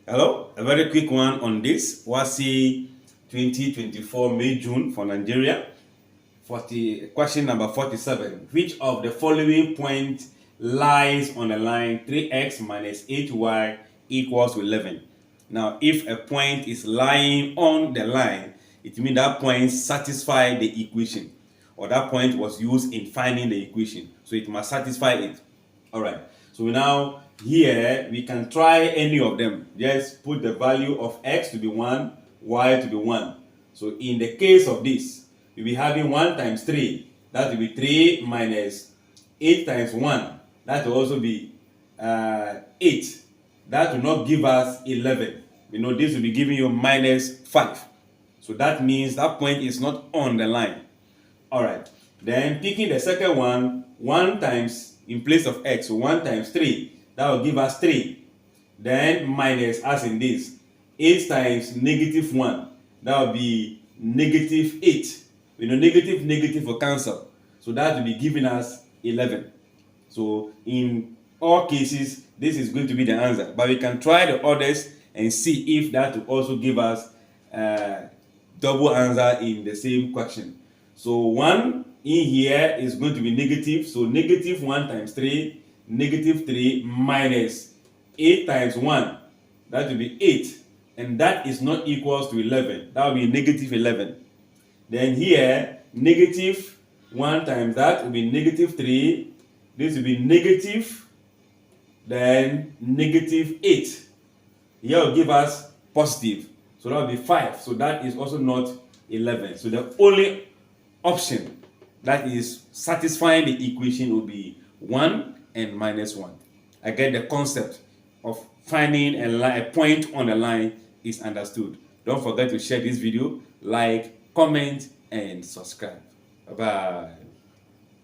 Hello, a very quick one on this. WASSCE 2024 May-June for Nigeria. Question number 47. Which of the following point lies on the line 3x minus 8y equals 11? Now, if a point is lying on the line, it means that point satisfies the equation, or that point was used in finding the equation. So it must satisfy it. All right. So now here we can try any of them. Just put the value of x to be 1, y to be 1. So in the case of this, we'll be having 1 times 3. That will be 3 minus 8 times 1. That will also be 8. That will not give us 11. This will be giving you minus 5. So that means that point is not on the line. All right. Then picking the second one, 1 times in place of x, so 1 times 3, that will give us 3. Then minus, as in this, 8 times negative 1, that will be negative 8. Negative will cancel. So that will be giving us 11. So in all cases, this is going to be the answer. But we can try the others and see if that will also give us double answer in the same question. So 1 in here is going to be negative. So negative 1 times 3, negative 3 minus 8 times 1. That will be 8. And that is not equals to 11. That will be negative 11. Then here, negative 1 times that will be negative 3. This will be negative, then negative 8. Here will give us positive. So that will be 5. So that is also not 11. So the only option that is satisfying the equation will be 1 and minus 1. Again, the concept of finding a point on the line is understood. Don't forget to share this video, like, comment, and subscribe. Bye-bye.